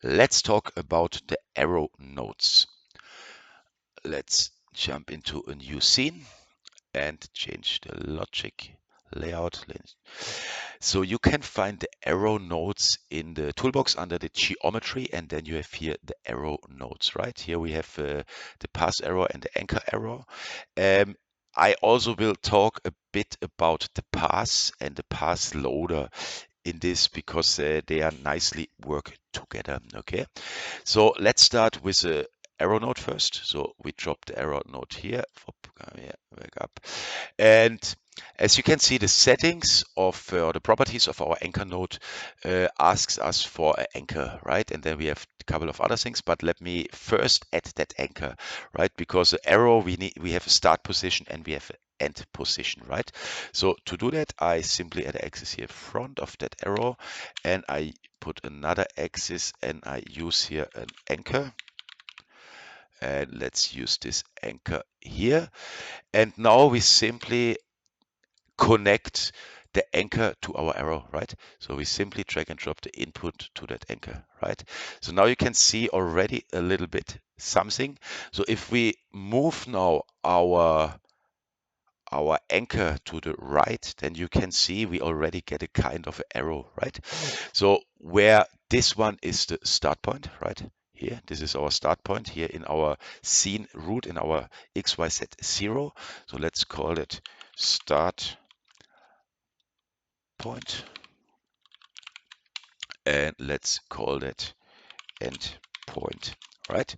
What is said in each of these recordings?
Let's talk about the arrow nodes. Let's jump into a new scene and change the logic layout. So you can find the arrow nodes in the toolbox under the geometry, and then you have here the arrow nodes, right? Here we have the pass arrow and the anchor arrow. I also will talk a bit about the pass and the pass loader in this because they are nicely work together. Okay, so let's start with the arrow node first. So we drop the arrow node here, back up, and as you can see, the settings of or the properties of our anchor node asks us for an anchor, right? And then we have a couple of other things, but let me first add that anchor, right? Because the arrow we have a start position and we have an end position, right? So to do that, I simply add an axis here in front of that arrow, and I put another axis and I use here an anchor. And let's use this anchor here. And now we simply connect the anchor to our arrow, right? So we simply drag and drop the input to that anchor, right? So now you can see already a little bit something. So if we move now our anchor to the right, then you can see we already get a kind of arrow, right? So where this one is the start point, right? Here, this is our start point here in our scene root in our XYZ 0. So let's call it start point, and let's call that end point, right?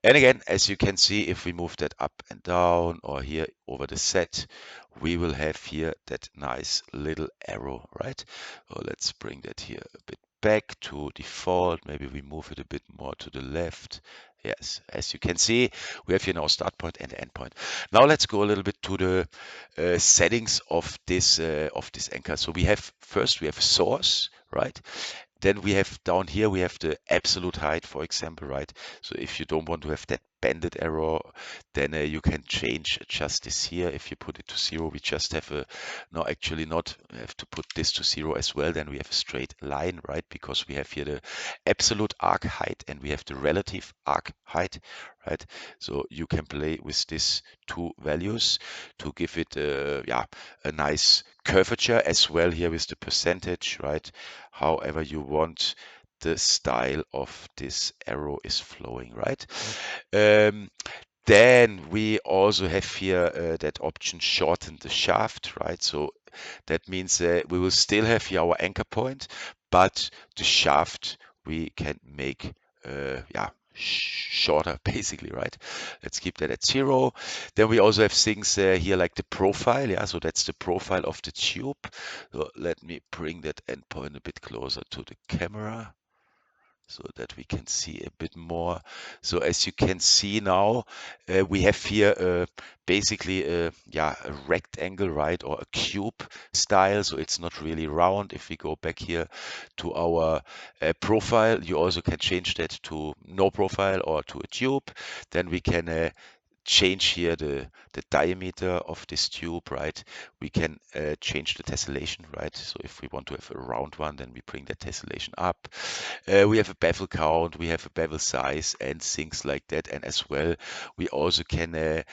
And again, as you can see, if we move that up and down or here over the set, we will have here that nice little arrow, right? So let's bring that here a bit back to default. Maybe we move it a bit more to the left. Yes, as you can see, we have here now start point and end point. Now let's go a little bit to the settings of this anchor. So we have first we have a source, right? Then we have down here, we have the absolute height, for example, right? So if you don't want to have that banded arrow, then you can adjust this here. If you put it to 0, we just have a, no, actually not, we have to put this to 0 as well. Then we have a straight line, right? Because we have here the absolute arc height and we have the relative arc height, right? So you can play with these two values to give it, yeah, a nice curvature as well here with the percentage, right? However you want the style of this arrow is flowing, right? Then we also have here that option shorten the shaft, right? So that means we will still have here our anchor point, but the shaft we can make, yeah, shorter basically, right? Let's keep that at 0. Then we also have things here like the profile, yeah, so that's the profile of the tube. So let me bring that endpoint a bit closer to the camera so that we can see a bit more. So as you can see now, we have here basically yeah, a rectangle, right, or a cube style. So it's not really round. If we go back here to our profile, you also can change that to no profile or to a tube. Then we can change here the diameter of this tube, right? We can change the tessellation, right? So if we want to have a round one, then we bring the tessellation up. We have a bevel count, we have a bevel size and things like that. And as well, we also can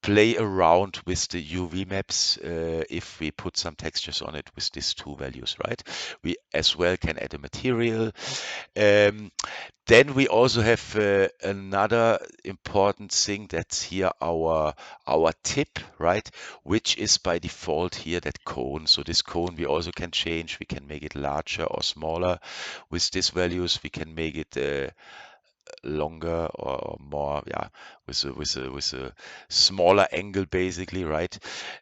play around with the UV maps if we put some textures on it with these two values, right? We as well can add a material. Then we also have another important thing that's here our tip, right? Which is by default here that cone. So this cone we also can change. We can make it larger or smaller. With these values, we can make it longer or more, yeah, with a smaller angle basically, right?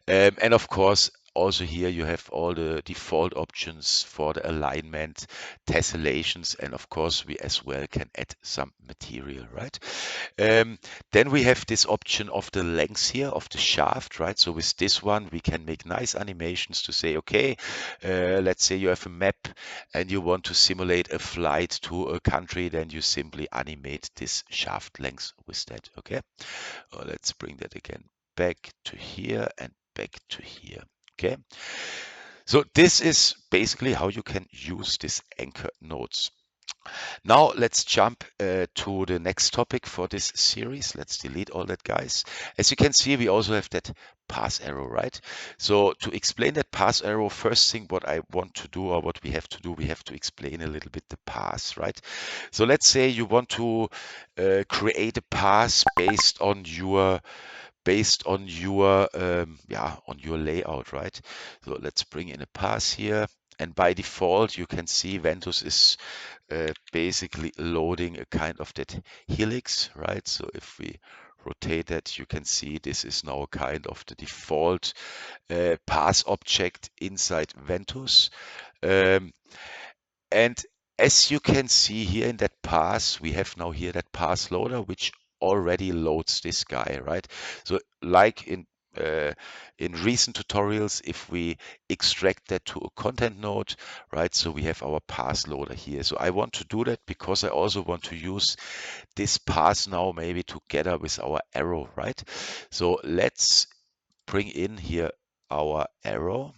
And of course also here you have all the default options for the alignment, tessellations, and of course we as well can add some material, right? Then we have this option of the length here of the shaft, right? So with this one we can make nice animations to say, okay, let's say you have a map and you want to simulate a flight to a country, then you simply animate this shaft length with that, okay? Let's bring that again back to here and back to here, okay? So this is basically how you can use these anchor nodes. Now let's jump to the next topic for this series. Let's delete all that, guys. As you can see, we also have that pass arrow, right? So to explain that pass arrow, first thing what I want to do or what we have to do, we have to explain a little bit the pass, right? So let's say you want to create a pass based on your layout, right? So let's bring in a pass here. And by default, you can see Ventuz is basically loading a kind of that helix, right? So if we rotate that, you can see this is now kind of the default pass object inside Ventuz. Um, and as you can see here in that pass, we have now here that pass loader, which already loads this guy, right? So like in recent tutorials, if we extract that to a content node, right? So we have our pass loader here. So I want to do that because I also want to use this pass now maybe together with our arrow, right? So let's bring in here our arrow.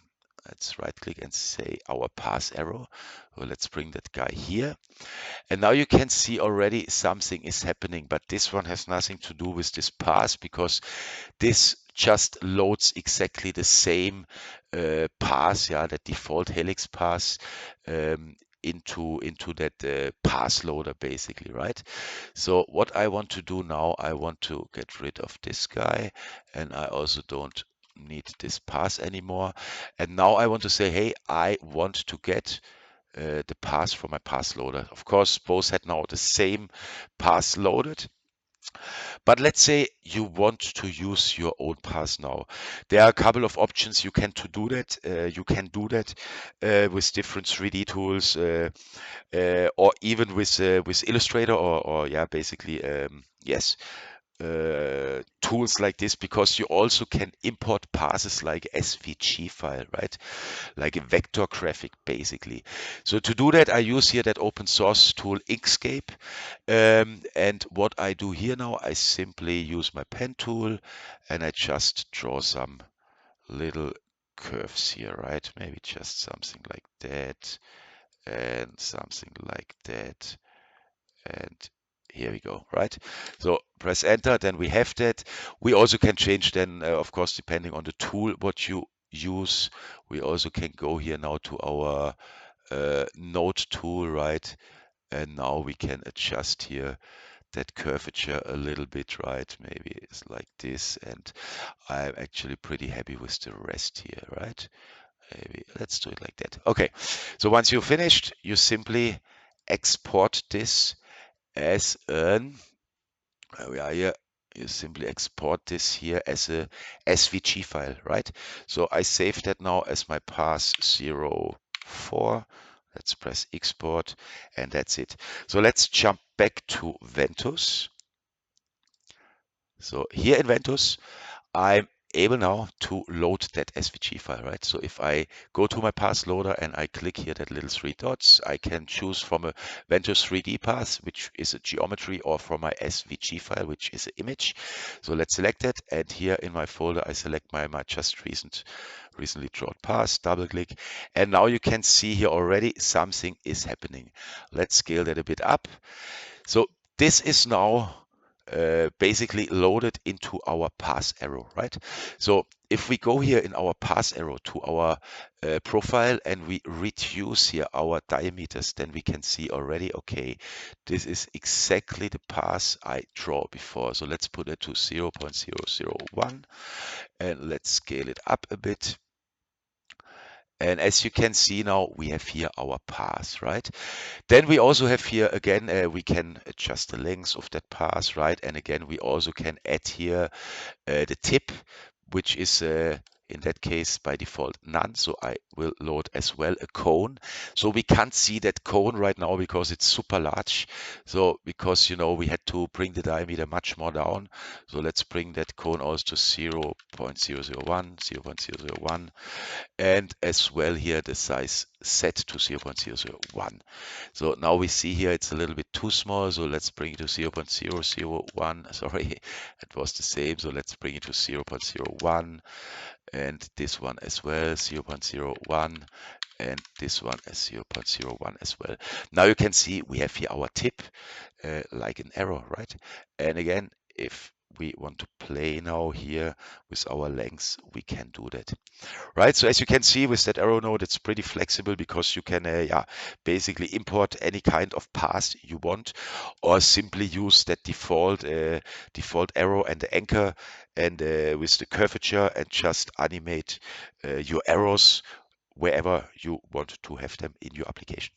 Let's right click and say our pass arrow. So let's bring that guy here. And now you can see already something is happening, but this one has nothing to do with this pass because this just loads exactly the same pass, yeah, the default helix pass into that pass loader basically, right? So what I want to do now, I want to get rid of this guy, and I also don't need this pass anymore. And now I want to say, hey, I want to get the pass from my pass loader. Of course, both had now the same pass loaded. But let's say you want to use your own pass now. There are a couple of options you can to do that. You can do that with different 3D tools, or even with Illustrator, or yeah, basically yes, tools like this, because you also can import passes like SVG file, right? Like a vector graphic, basically. So to do that, I use here that open source tool Inkscape. And what I do here now, I simply use my pen tool and I just draw some little curves here, right? Maybe just something like that and something like that. And here we go, right? So press enter, then we have that. We also can change then, of course, depending on the tool what you use. We also can go here now to our node tool, right? And now we can adjust here that curvature a little bit, right? Maybe it's like this, and I'm actually pretty happy with the rest here, right? Maybe let's do it like that. Okay, so once you're finished, you simply export this as an, where we are here, you simply export this here as a SVG file, right? So I save that now as my pass 04. Let's press export, and that's it. So let's jump back to Ventuz. So here in Ventuz, I'm able now to load that SVG file, right? So if I go to my path loader and I click here that little three dots, I can choose from a Ventuz 3D path, which is a geometry, or from my SVG file, which is an image. So let's select it, and here in my folder, I select my just recently drawn path, double click, and now you can see here already something is happening. Let's scale that a bit up. So this is now basically loaded into our pass arrow, right? So if we go here in our pass arrow to our profile and we reduce here our diameters, then we can see already, okay, this is exactly the pass I draw before. So let's put it to 0.001 and let's scale it up a bit. And as you can see now, we have here our path, right? Then we also have here, again, we can adjust the length of that path, right? And again, we also can add here the tip, which is in that case by default none. So I will load as well a cone. So we can't see that cone right now because it's super large. So because, you know, we had to bring the diameter much more down. So let's bring that cone also to 0.001, 0.001. And as well here the size set to 0.001. So now we see here it's a little bit too small, so let's bring it to 0.001. Sorry, it was the same, so let's bring it to 0.01, and this one as well, 0.01, and this one as 0.01 as well. Now you can see we have here our tip, like an arrow, right? And again, if we want to play now here with our lengths, we can do that. Right, so as you can see with that arrow node, it's pretty flexible because you can yeah, basically import any kind of path you want, or simply use that default arrow and the anchor and with the curvature and just animate your arrows wherever you want to have them in your application.